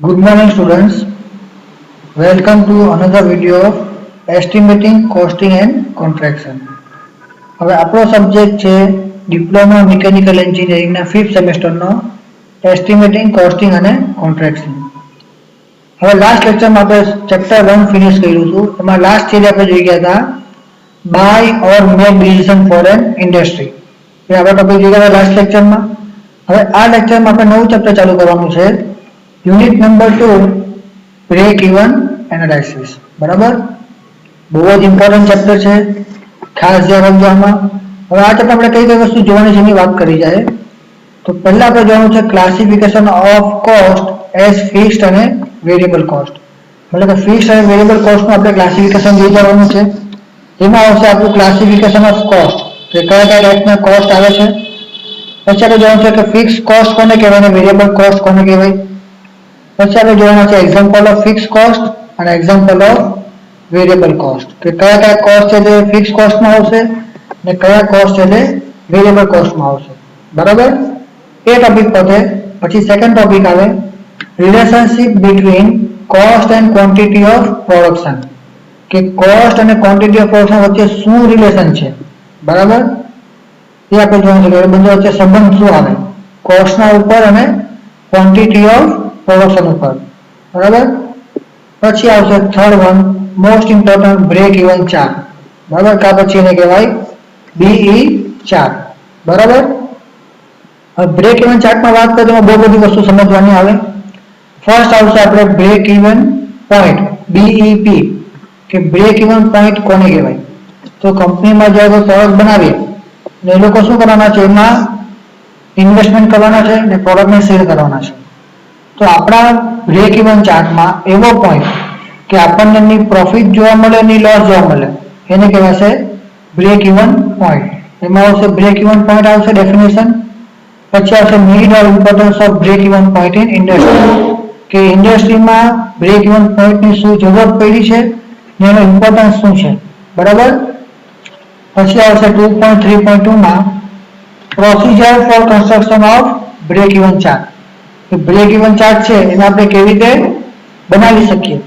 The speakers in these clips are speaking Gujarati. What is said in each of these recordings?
Good morning students. Welcome to another video of estimating, costing and contraction. હવે આપણો સબ્જેક્ટ છે ડિપ્લોમા મિકેનિકલ એન્જિનિયરિંગના 5th સેમેસ્ટરનો એસ્ટિમેટિંગ, કોસ્ટિંગ અને કોન્ટ્રાક્શન. હવે લાસ્ટ લેક્ચરમાં આપણે ચેપ્ટર 1 ફિનિશ કર્યું હતું. એમાં લાસ્ટ થિયરી આપણે જોઈ ગયા હતા buy or make decision for an industry. એ આપણે ટોપિક જોઈ ગયા લાસ્ટ લેક્ચરમાં. હવે આ લેક્ચરમાં આપણે નવું ચેપ્ટર ચાલુ કરવાનું છે, unit number 2 break even analysis. બરાબર, બહુ જ ઇમ્પોર્ટન્ટ ચેપ્ટર છે, ખાસ ધ્યાન રાખજો આમાં. હવે આ ચેપ્ટર આપણે કઈ કઈ વસ્તુ જોવાની છે એની વાત કરી જાય તો પહેલા આપણે જોવાનું છે classification of cost as fixed અને વેરિયેબલ કોસ્ટ. એટલે કે ફિક્સ્ડ અને વેરિયેબલ કોસ્ટનું આપણે ક્લાસિફિકેશન જોઈ જવાનું છે. એમાં આવશે આપણું ક્લાસિફિકેશન ઓફ કોસ્ટ, કે કયા કયા ટાઈપના કોસ્ટ આવે છે. પછી આપણે જોવાનું છે કે ફિક્સ કોસ્ટ કોને કહેવાય અને વેરિયેબલ કોસ્ટ કોને કહેવાય. પછી આપણે જોવાના છે એક્ઝામ્પલ ઓફ ફિક્સ કોસ્ટ અને એક્ઝામ્પલ ઓફ વેરિયેબલ કોસ્ટ, કે કયા કયા કોસ્ટ છે જે ફિક્સ કોસ્ટમાં આવશે અને કયા કોસ્ટ છે જે વેરિયેબલ કોસ્ટમાં આવશે. બરાબર, એ ટોપિક પતે પછી સેકન્ડ ટોપિક આવે relationship between cost and quantity of production, કે કોસ્ટ અને ક્વોન્ટિટી ઓફ પ્રોડક્શન વચ્ચે શું રિલેશન છે. બરાબર, એ આપણે જોવાનું છે કે બંને વચ્ચે સંબંધ શું આવે કોસ્ટના ઉપર અને ક્વોન્ટિટી ઓફ પ્રોડક્શન ઉપર. બરાબર, પછી આવશે third one most important break even chart. બરાબર, કા પછી એને કહેવાય BE ચાર્ટ. બરાબર, હવે બ્રેક ઇવન ચાર્ટમાં વાત કરીએ તો બહુ બધી વસ્તુ સમજવાની આવે. ફર્સ્ટ આવશે આપણે બ્રેક ઇવન પોઈન્ટ BEP, કે બ્રેક ઇવન પોઈન્ટ કોને કહેવાય. તો કંપનીમાં જો પ્રોડક્ટ બનાવીએ ને એ લોકો શું કરવાના છે, એમાં ઇન્વેસ્ટમેન્ટ કરવાના છે ને પ્રોડક્ટને સેલ કરવાના છે. તો આપણા બ્રેક ઇવન ચાર્ટમાં એવો પોઈન્ટ કે આપણને ની પ્રોફિટ જોવા મળે ની લોસ જોવા મળે એને કહેવાશે બ્રેક ઇવન પોઈન્ટ. એમાં આવશે બ્રેક ઇવન પોઈન્ટ આવશે ડેફિનેશન. પછી આવશે need or importance of break even point in industry, કે ઇન્ડસ્ટ્રીમાં બ્રેક ઇવન પોઈન્ટની શું જરૂરત પડી છે ને એનો ઇમ્પોર્ટન્સ શું છે. બરાબર, પછી આવશે 2.3.2 માં procedure for construction of break even chart, કે બ્રેક ઇવન ચાર્ટ છે એને આપણે કેવી રીતે બનાવી શકીએ.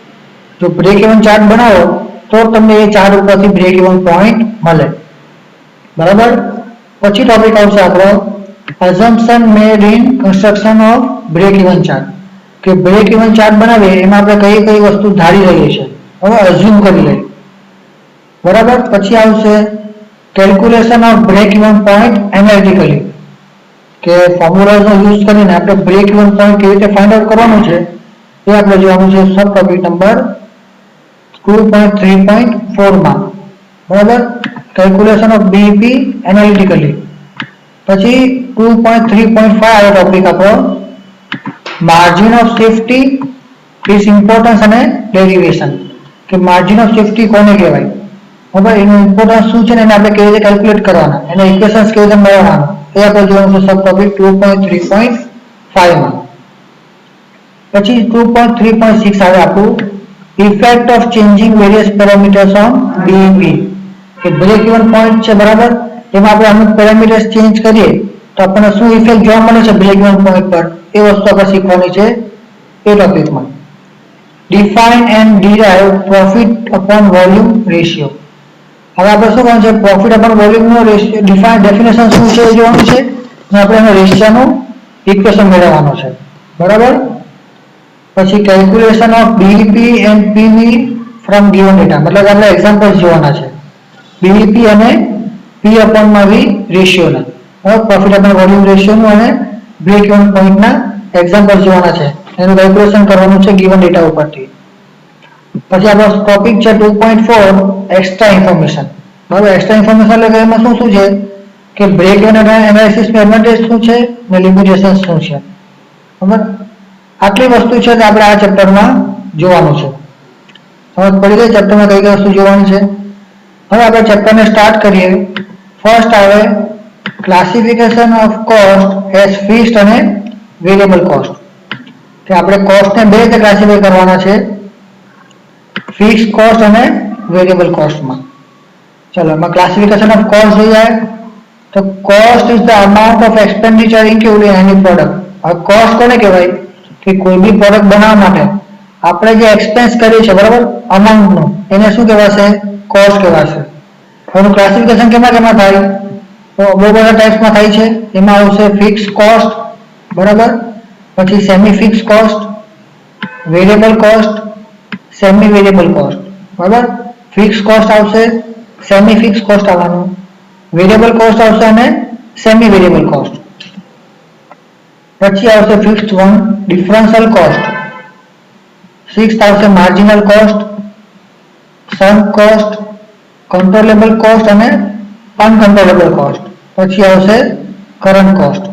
જો બ્રેક ઇવન ચાર્ટ બનાવો તો તમને એ ચાર્ટ ઉપરથી બ્રેક ઇવન પોઈન્ટ મળે. બરાબર, પછી ટોપિક આવશે આપણો assumption made in construction of break even chart, કે બ્રેક ઇવન ચાર્ટ બનાવીએ એમાં આપણે કઈ કઈ વસ્તુ ધારી રહીએ છીએ હવે અઝ્યુમ કરી લઈએ. બરાબર, પછી આવશે calculation of break even point analytically, કે ફોર્મ્યુલાનો યુઝ કરીને આપણે બ્રેક ઇવન પોઈન્ટ કેવી રીતે ફાઇન્ડ આઉટ કરવાનું છે એ આપણે જોવાનું છે સબ ટોપિક નંબર 2.3.4 માં. બરાબર, કેલ્ક્યુલેશન ઓફ BEP એનાલિટિકલી. પછી 2.3.5 આવો ટોપિક આપણો margin of safety, its importance અને ડેરિવેશન, કે માર્જિન ઓફ સેફટી કોને કહેવાય. બરાબર, એનું ઇમ્પોર્ટન્સ શું છે ને એને આપણે કેવી રીતે કેલ્ક્યુલેટ કરવાના, એના ઇક્વેશન્સ કેવી રીતે મેળવવાના એ આપણે જોવાનું છે સબ ટોપિક 2.3.5 માં. પછી 2.3.6 આવે આપણું effect of changing various parameters on BEP, કે બ્રેક ઇવન પોઈન્ટ છે. બરાબર, એમાં આપણે અમુક પેરામીટર્સ ચેન્જ કરીએ તો આપણને શું ઇફેક્ટ જોવા મળે છે બ્રેક ઇવન પોઈન્ટ પર, એ વસ્તુ આપણે શીખવાની છે એ ટોપિકમાં. Define and derive profit upon volume ratio. હવે આપણે શું કરવાનું છે, પ્રોફિટ અપોન વોલ્યુમનો રેશિયો ડિફાઇન ડેફિનેશન શું છે એ જોવાનું છે અને આપણે એનો રેશિયોનું ઇક્વેશન મેળવવાનું છે. બરાબર, પછી calculation of BEP and PV from given data, મતલબ આપણે એક્ઝામ્પલ્સ જોવાના છે BEP અને P અપોન માં V રેશિયોના, પ્રોફિટ અપોન વોલ્યુમ રેશિયોનું અને બ્રેક ઇવન પોઈન્ટના એક્ઝામ્પલ્સ જોવાના છે, એનું કેલ્ક્યુલેશન કરવાનું છે ગિવન ડેટા ઉપરથી. પછી આપણો ટોપિક છે 2.4 એક્સ્ટ્રા ઇન્ફોર્મેશન. બરાબર, એક્સ્ટ્રા ઇન્ફોર્મેશન એટલે એમાં શું શું છે કે બ્રેક ઇવન એનાલિસિસમાં એડવાન્ટેજ શું છે ને લિમિટેશન શું છે. બરાબર, આટલી વસ્તુ છે કે આપણે આ ચેપ્ટરમાં જોવાનું છે. સમજ પડી ગઈ ચેપ્ટરમાં કઈ કઈ વસ્તુ જોવાની છે. હવે આપણે ચેપ્ટરને સ્ટાર્ટ કરીએ. ફર્સ્ટ આવે classification of cost as fixed અને વેરિયેબલ કોસ્ટ, કે આપણે કોસ્ટને બે રીતે ક્લાસિફાય કરવાના છે, ફિક્સ્ડ કોસ્ટ અને વેરિયેબલ કોસ્ટમાં. ચલો એમાં ક્લાસિફિકેશન ઓફ કોસ્ટ જોઈએ તો cost is the amount of expenditure include in any product. હવે કોસ્ટ કોને કહેવાય, કે કોઈ બી પ્રોડક્ટ બનાવવા માટે આપણે જે એક્સપેન્સ કરીએ છીએ બરાબર અમાઉન્ટનો એને શું કહેવાશે કોસ્ટ કહેવાશે એનું ક્લાસિફિકેશન કેમાં થાય તો બહુ બધા ટાઈપ્સમાં થાય છે એમાં આવશે ફિક્સ કોસ્ટ બરાબર પછી semi fix cost variable cost semi variable cost બરાબર ફિક્સ કોસ્ટ આવશે સેમી ફિક્સ કોસ્ટ આવવાનું વેરિયેબલ કોસ્ટ આવશે અને સેમી વેરિયેબલ કોસ્ટ પછી આવશે fifth one differential cost sixth આવશે માર્જિનલ કોસ્ટ સમ કોસ્ટ કંટ્રોલેબલ કોસ્ટ અને અનકંટ્રોલેબલ કોસ્ટ પછી આવશે કરંટ કોસ્ટ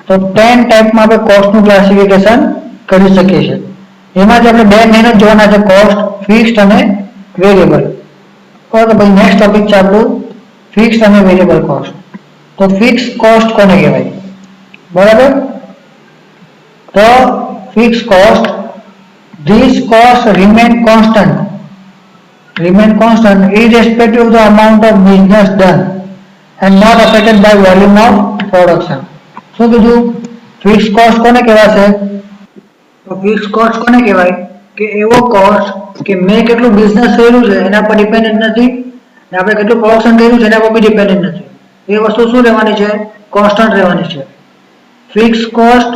તો 10 ટાઈપમાં આપણે કોસ્ટનું ક્લાસિફિકેશન કરી શકીએ છીએ એમાં જ આપણે બે મેઇન જ જોવાના છે કોસ્ટ ફિક્સ્ડ અને વેરિયેબલ તો ભાઈ નેક્સ્ટ ટોપિક છે આપણું ફિક્સ્ડ અને વેરિયેબલ કોસ્ટ તો ફિક્સ કોસ્ટ કોને કહેવાય બરાબર તો fix cost this cost remain constant irrespective of the amount of business done and not affected by volume of production શું કીધું ફિક્સ કોસ્ટ કોને કહેવાશે તો ફિક્સ કોસ્ટ કોને કહેવાય કે એવો કોસ્ટ કે મેં કેટલું બિઝનેસ કર્યું છે એના પર ડિપેન્ડન્ટ નથી અને આપણે કેટલું પ્રોડક્શન કર્યું છે એના પર બી ડિપેન્ડન્ટ નથી એ વસ્તુ શું રહેવાની છે કોન્સ્ટન્ટ રહેવાની છે fix cost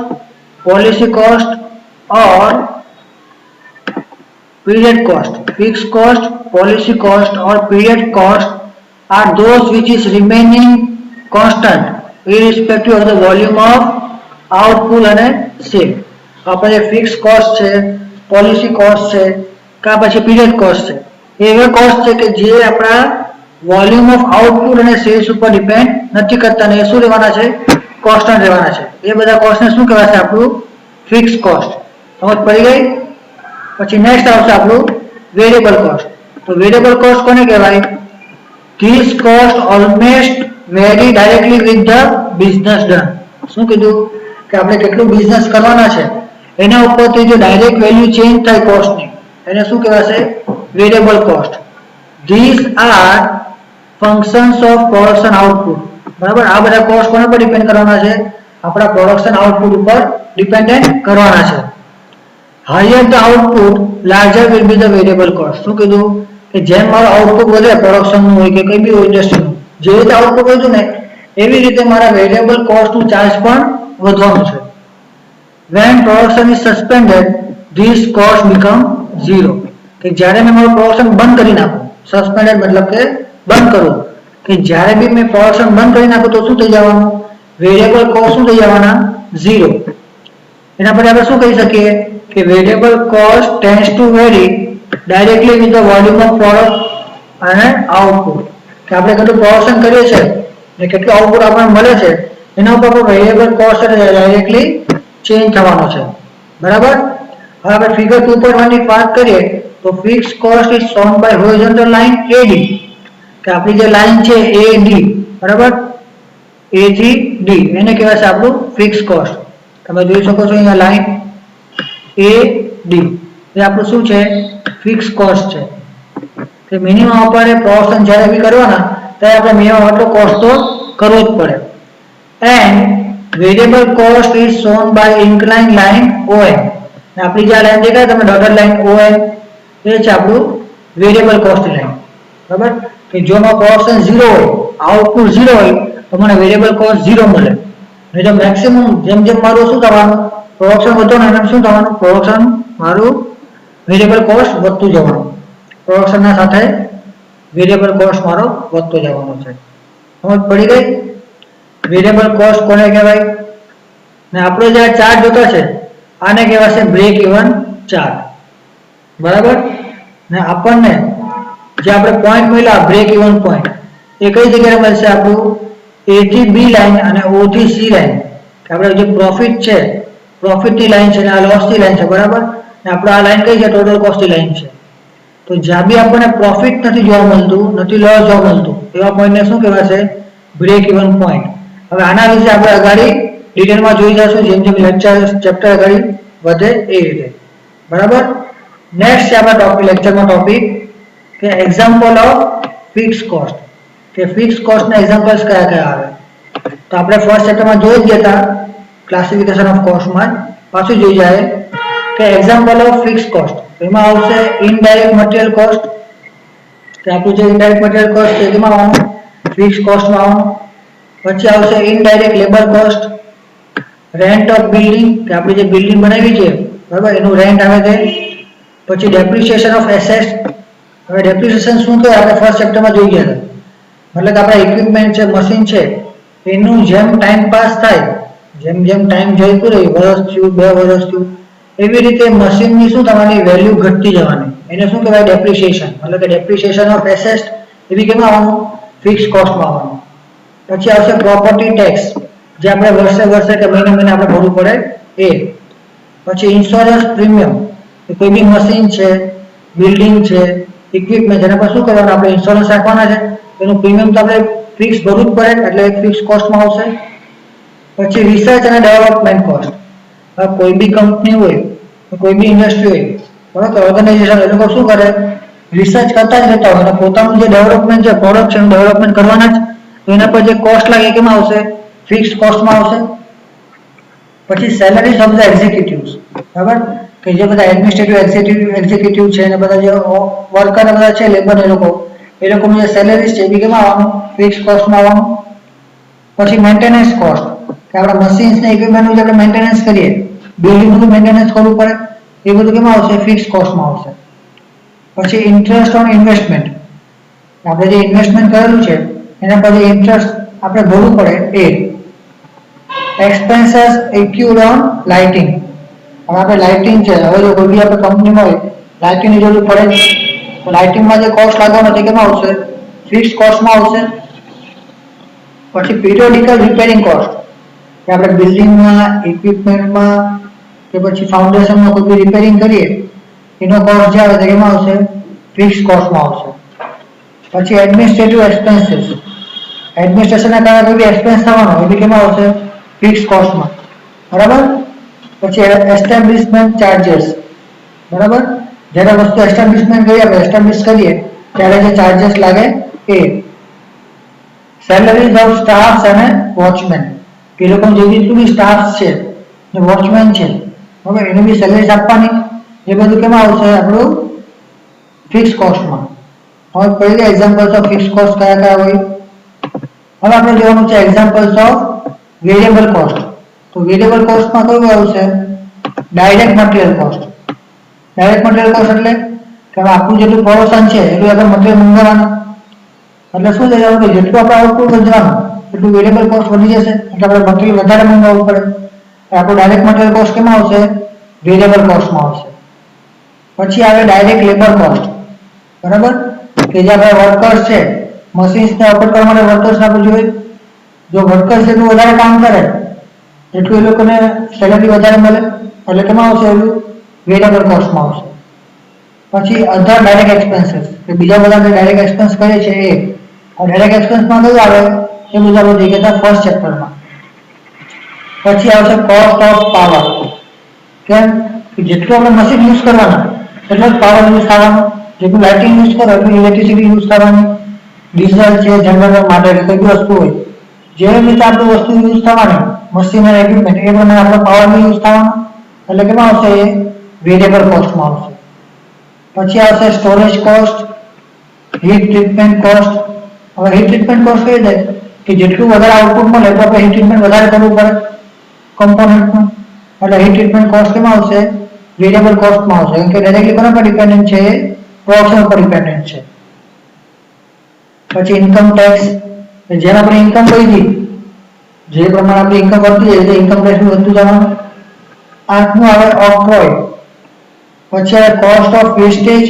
policy cost or period cost fixed cost policy cost or period cost are those which is remaining constant irrespective of the volume of output and sale આપણે ફિક્સ કોસ્ટ છે પોલિસી કોસ્ટ છે કા પછી પીરિયડ કોસ્ટ છે એવા કોસ્ટ છે કે જે આપણા વોલ્યુમ ઓફ આઉટપુટ અને સેલ્સ ઉપર ડિપેન્ડ નથી કરતા ને એ શું રહેવાના છે કોન્સ્ટન્ટ રહેવાના છે એ બધા કોસ્ટને શું કહેવાશે આપણું ફિક્સ કોસ્ટ સમજ પડી ગઈ પછી નેક્સ્ટ આવશે આપણું વેરિયેબલ કોસ્ટ તો વેરિયેબલ કોસ્ટ કોને કહેવાય this cost almost very directly with the business done શું કીધું કે આપણે કેટલું બિઝનેસ કરવાના છે એના ઉપરથી જે ડાયરેક્ટ વેલ્યુ ચેન્જ થાય કોસ્ટની એને શું કહેવાશે variable cost this are functions of production output બરાબર આ બધા કોસ્ટ કોના પર ડિપેન્ડ કરવાના છે આપણા પ્રોડક્શન આઉટપુટ ઉપર ડિપેન્ડન્ટ કરવાના છે higher the output larger will be the variable cost શું કીધું કે જેમ મારું આઉટપુટ વધે પ્રોડક્શનનું હોય કે કંઈ બી હોય ઇન્ડસ્ટ્રીનું જે રીતે આઉટપુટ વધ્યું ને એવી રીતે મારા વેરિયેબલ કોસ્ટનું ચાર્જ પણ વધવાનું છે when production is suspended this cost become zero કે જ્યારે મેં મારું પ્રોડક્શન બંધ કરી નાખું સસ્પેન્ડેડ મતલબ કે બંધ કરું કે જ્યારે બી મેં પ્રોડક્શન બંધ કરી નાખું તો શું થઈ જવાનું વેરિયેબલ કોસ્ટ શું થઈ જવાના ઝીરો એના પર આપણે શું કહી શકીએ કે variable cost tends to very directly with the volume of product અને આઉટપુટ કે આપણે કેટલું પ્રોડક્શન કરીએ છીએ ને કેટલું આઉટપુટ આપણને મળે છે એના ઉપર વેરિયેબલ કોસ્ટ ડાયરેક્ટલી ચેન્જ થવાનો છે બરાબર હવે આપણે ફિગર 2.1 ની વાત કરીએ તો fix cost is shown by horizontal line AD કે આપણી જે લાઈન છે AD બરાબર A થી D એને કહેવાય છે આપણું ફિક્સ કોસ્ટ તમે જોઈ શકો છો અહીંયા લાઈન AD એ આપણું શું છે ફિક્સ કોસ્ટ છે કે મિનિમમ આપણે પ્રોડક્શન જ્યારે બી કરવાના ત્યારે આપણે મિનિમમ આટલો કોસ્ટ તો કરવો જ પડે and variable cost is shown by incline line OM ને આપણી જે લાઈન દેખાય તમે ડોટેડ લાઈન OM એ છે આપણું વેરિયેબલ કોસ્ટ લાઈન બરાબર કે જો મારું પ્રોડક્શન 0 હોય આઉટપુટ 0 હોય તો મને વેરિયેબલ કોસ્ટ 0 મળે ને જો મેક્સિમમ જેમ જેમ મારું શું થવાનું પ્રોડક્શન વધતું ને એમ શું થવાનું પ્રોડક્શન મારું વેરિયેબલ કોસ્ટ વધતું જવાનું પ્રોડક્શનના સાથે વેરિયેબલ કોસ્ટ મારો વધતો જવાનો છે સમજ પડી ગઈ વેરિયેબલ કોસ્ટ કોને કહેવાય ને આપણો જે ચાર્ટ જોતો છે આને કહેવાશે બ્રેક ઇવન ચાર્ટ બરાબર ને આપણને જે આપણે પોઈન્ટ મળ્યા બ્રેક ઇવન પોઈન્ટ એ કઈ જગ્યાએ મળશે આપણું A થી B લાઈન અને O થી C લાઈન કે આપણે જે પ્રોફિટ છે પ્રોફિટની લાઈન છે અને આ લોસની લાઈન છે બરાબર ને આપણે આ લાઈન કઈ છે ટોટલ કોસ્ટની લાઈન છે તો જ્યાં બી આપણને પ્રોફિટ નથી જોવા મળતું નથી લોસ જોવા મળતું એવા પોઈન્ટને શું કહેવાશે બ્રેક ઇવન પોઈન્ટ હવે આના વિશે આપણે આગળ ડિટેલમાં જોઈ જશું જેમ જેમ લેક્ચર ચેપ્ટર આગળ વધે એ રીતે બરાબર નેક્સ્ટ છે આપણા લેક્ચરમાં ટોપિક કે એક્ઝામ્પલ ઓફ ફિક્સ કોસ્ટ કે ફિક્સ કોસ્ટના એક્ઝામ્પલ્સ કયા કયા આવે તો આપણે ફર્સ્ટ ચેપ્ટરમાં જોઈ જ ગયા હતા ક્લાસિફિકેશન ઓફ કોસ્ટમાં પાછું જોઈ જાય કે એક્ઝામ્પલ ઓફ ફિક્સ કોસ્ટ, એમાં આવશે ઇનડાયરેક્ટ મટીરિયલ કોસ્ટ, કે આપણું જે ઇનડાયરેક્ટ મટીરિયલ કોસ્ટ છે એમાં આવવાનું ફિક્સ કોસ્ટમાં આવવાનું. પછી આવશે indirect labour cost, rent of building, કે આપણે જે બિલ્ડિંગ બનાવી છે બરાબર એનું રેન્ટ આવે છે. પછી ડેપ્રિસિએશન ઓફ એસેટ્સ. હવે ડેપ્રિસિએશન શું તો આપણે ફર્સ્ટ ચેપ્ટરમાં જોઈ ગયા હતા, મતલબ કે આપણા ઇક્વિપમેન્ટ છે, મશીન છે, એનું જેમ ટાઈમ પાસ થાય, જેમ જેમ ટાઈમ જતું રહે, વર્ષ થયું, 2 વર્ષ થયું, એવી રીતે મશીનની શું થવાની વેલ્યુ ઘટતી જવાની, એને શું કહેવાય ડેપ્રિસિએશન. મતલબ કે ડેપ્રિસિએશન ઓફ એસેટ્સ એવી કેમાં આવવાનું ફિક્સ કોસ્ટમાં આવવાનું. પછી આવશે પ્રોપર્ટી ટેક્સ, જે આપણે વર્ષે વર્ષે કે મહિને મહિને આપણે ભરવું પડે એ. પછી ઇન્સ્યોરન્સ પ્રીમિયમ, કોઈ બી મશીન છે, બિલ્ડિંગ છે, ઇક્વિપમેન્ટ જેના પર શું કરવાનું આપણે ઇન્સ્યોરન્સ રાખવાના છે, એનું પ્રીમિયમ તો આપણે ફિક્સ ભરવું જ પડે એટલે ફિક્સ કોસ્ટમાં આવશે. પછી રિસર્ચ અને ડેવલપમેન્ટ કોસ્ટ, કોઈ બી કંપની હોય, કોઈ બી ઇન્ડસ્ટ્રી હોય બરાબર, ઓર્ગેનાઇઝેશન એ લોકો શું કરે રિસર્ચ કરતા જ રહેતા હોય અને પોતાનું જે ડેવલપમેન્ટ છે, પ્રોડક્ટ છે, ડેવલપમેન્ટ કરવાના જ, તો એના પર જે કોસ્ટ લાગે કેમાં આવશે ફિક્સ કોસ્ટમાં આવશે. પછી સેલરીઝ ઓફ ધ એક્ઝિક્યુટિવ્સ, બરાબર, કે જે બધા એડમિનિસ્ટ્રેટિવ એક્ઝિક્યુટિવ છે અને બધા જે વર્કર બધા છે લેબર એ લોકોનું જે સેલરીઝ છે એ બી કેમાં આવવાનું ફિક્સ કોસ્ટમાં આવવાનું. પછી મેન્ટેનન્સ કોસ્ટ, કે આપણા મશીન્સ ને ઇક્વિપમેન્ટનું જે આપણે મેન્ટેનન્સ કરીએ, બિલ્ડિંગનું મેન્ટેનન્સ કરવું પડે, એ બધું કેમાં આવશે ફિક્સ કોસ્ટમાં આવશે. પછી ઇન્ટરેસ્ટ ઓન ઇન્વેસ્ટમેન્ટ, આપણે જે ઇન્વેસ્ટમેન્ટ કરેલું છે એના પર જે ઇન્ટરેસ્ટ આપણે ભરવું પડે એ. એક્સપેન્सेस ઇન્ક્યુડ ઓન લાઇટિંગ, હવે આપણે લાઇટિંગ છે, હવે જો કોઈ બી આપણે કંપનીમાં હોય લાઇટિંગની જરૂર પડે તો લાઇટિંગમાં જે કોસ્ટ લાગવાનો છે કેમાં આવશે ફિક્સ કોસ્ટમાં આવશે. પછી પીરિયોડિકલ રિપેરિંગ કોસ્ટ, કે આપણે બિલ્ડિંગમાં, ઇક્વિપમેન્ટમાં કે પછી ફાઉન્ડેશનમાં કોઈ બી રિપેરિંગ કરીએ એનો કોસ્ટ જે આવે છે એમાં આવશે ફિક્સ કોસ્ટમાં આવશે. પછી એડમિનિસ્ટ્રેટિવ એક્સપેન્સીસ, એડમિનિસ્ટ્રેશનના કારણે કોઈ બી એક્સપેન્સ થવાનો એ બી કેમાં આવશે ફિક્સ કોસ્ટમાં બરાબર. પછી એસ્ટાબ્લિશમેન્ટ ચાર્जेस, બરાબર, જ્યારે વસ્તુ એસ્ટાબ્લિશમેન્ટ કરીએ આપણે એસ્ટાબ્લિશ કરીએ ત્યારે જે ચાર્जेस લાગે એ. સેલરીઝ ઓફ સ્ટાફ્સ અને વોચમેન, કે લોકો જે બી સ્ટાફ છે, જે વોચમેન છે બરાબર, એને બી સેલરીઝ આપવાની, એ બધું કેમાં આવશે આપણું ફિક્સ કોસ્ટમાં. હવે પહેલી એક્ઝામ્પલ્સ ઓફ ફિક્સ કોસ્ટ કયા કયા હોય. હવે આપણે જોવાનું છે એક્ઝામ્પલ્સ ઓફ વેરિયેબલ કોસ્ટ. તો વેરિયેબલ કોસ્ટમાં કયું આવશે direct material cost. Direct material cost એટલે કે આપણું જેટલું પ્રોડક્શન છે એટલું આપણે મટીરિયલ મંગાવવાનું, એટલે શું થઈ જવાનું કે જેટલું આપણે આઉટપુટ વધવાનું એટલું વેરિયેબલ કોસ્ટ વધી જશે, એટલે આપણે મટીરિયલ વધારે મંગાવવું પડે, આપણું ડાયરેક્ટ મટીરિયલ કોસ્ટ કેમાં આવશે વેરિયેબલ કોસ્ટમાં આવશે. પછી આવે ડાયરેક્ટ લેબર કોસ્ટ, બરાબર, કે જે આપણા વર્કર્સ છે, મશીન્સને ઓપરેટ કરવા માટે વર્કર્સ આપણે જોઈએ, જો વર્કર્સ જેટલું વધારે કામ કરે એટલું એ લોકોને સેલરી વધારે મળે, એટલે કેમાં આવશે એટલું વેરિયેબલ કોસ્ટમાં આવશે. પછી અધર ડાયરેક્ટ એક્સપેન્સીસ, કે બીજા બધા જે ડાયરેક્ટ એક્સપેન્સ કરે છે એ. આ ડાયરેક્ટ એક્સપેન્સમાં કયું આવે એ બધું આપણે જોઈ ગયા ફર્સ્ટ ચેપ્ટરમાં. પછી આવશે કોસ્ટ ઓફ પાવર, કેમ કે જેટલું આપણે મશીન યુઝ કરવાના એટલો જ પાવર યુઝ થવાનો, જેટલું લાઇટિંગ યુઝ કરો એટલું ઇલેક્ટ્રિસિટી યુઝ થવાની, ડીઝલ છે, જનરેટર માટે કઈ બી વસ્તુ હોય જેવી રીતે આપણું વસ્તુ યુઝ થવાની મશીન અને ઇક્વિપમેન્ટ એ પ્રમાણે આપણો પાવર બી યુઝ થવાનો, એટલે કેમાં આવશે એ વેરિયેબલ કોસ્ટમાં આવશે. પછી આવશે storage cost, heat treatment cost. હવે હીટ ટ્રીટમેન્ટ કોસ્ટ કઈ છે કે જેટલું વધારે આઉટપુટ મળે તો આપણે હીટ ટ્રીટમેન્ટ વધારે કરવું પડે કમ્પોનન્ટનું, એટલે હીટ ટ્રીટમેન્ટ કોસ્ટ કેમાં આવશે વેરિયેબલ કોસ્ટમાં આવશે, કેમ કે ડાયરેક્ટલી કોના પર ડિપેન્ડન્ટ છે પ્રોડક્શન પર ડિપેન્ડન્ટ છે. પછી ઇન્કમ ટેક્સ, જેમ આપણે ઇન્કમ કરી જે પ્રમાણે આપણે ઇન્કમ વધતી જાય એટલે ઇન્કમ ટેક્સ વધતું જવાનું. આઠમું આવે ઓક્ટ્રોય. પછી આવે cost of wastage,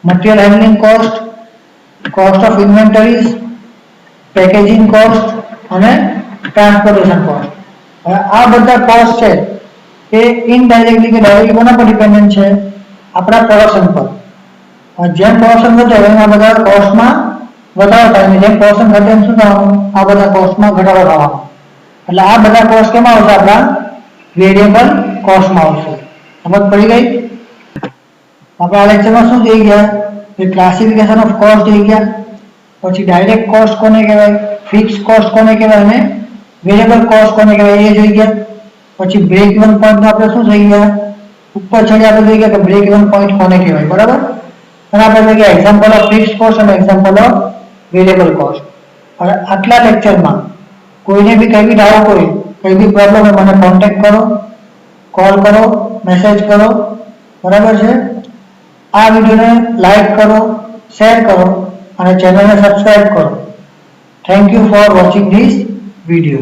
material handling cost, cost of inventories, packaging cost અને ટ્રાન્સપોર્ટેશન કોસ્ટ. હવે આ બધા કોસ્ટ છે એ ઇનડાયરેક્ટલી કે ડાયરેક્ટલી કોના પર ડિપેન્ડન્ટ છે આપણા પ્રોડક્શન પર. જેમ પ્રોડક્શન વધે એમ આ બધા કોસ્ટમાં વધારો થાય અને જેમ પ્રોડક્શન ઘટે એમ શું થવાનું આ બધા કોસ્ટમાં ઘટાડો થવાનો, એટલે આ બધા કોસ્ટ કેમાં આવશે આપણા વેરિયેબલ કોસ્ટમાં આવશે. સમજ પડી ગઈ. આપણે આ લેક્ચરમાં શું જોઈ ગયા કે ક્લાસિફિકેશન ઓફ કોસ્ટ જોઈ ગયા, પછી ડાયરેક્ટ કોસ્ટ કોને કહેવાય, ફિક્સ કોસ્ટ કોને કહેવાય અને વેરિયેબલ કોસ્ટ કોને કહેવાય એ જોઈ ગયા. પછી બ્રેક ઇવન પોઈન્ટ આપણે શું જોઈ ગયા ઉપર છેડે આપણે જોઈએ કે બ્રેક ઇવન પોઈન્ટ કોને કહેવાય, બરાબર. અને આપણે જોઈએ એક્ઝામ્પલ ઓફ ફિક્સ્ડ કોસ્ટ અને એક્ઝામ્પલ ઓફ વેરિયેબલ કોસ્ટ. હવે આટલા લેક્ચરમાં કોઈને બી કઈ બી ડાઉટ હોય, કઈ બી પ્રોબ્લેમ હોય, મને કોન્ટેક્ટ કરો, કોલ કરો, મેસેજ કરો, બરાબર છે. આ વિડીયોને લાઈક કરો, શેર કરો અને ચેનલને સબસ્ક્રાઇબ કરો. Thank you for watching this video.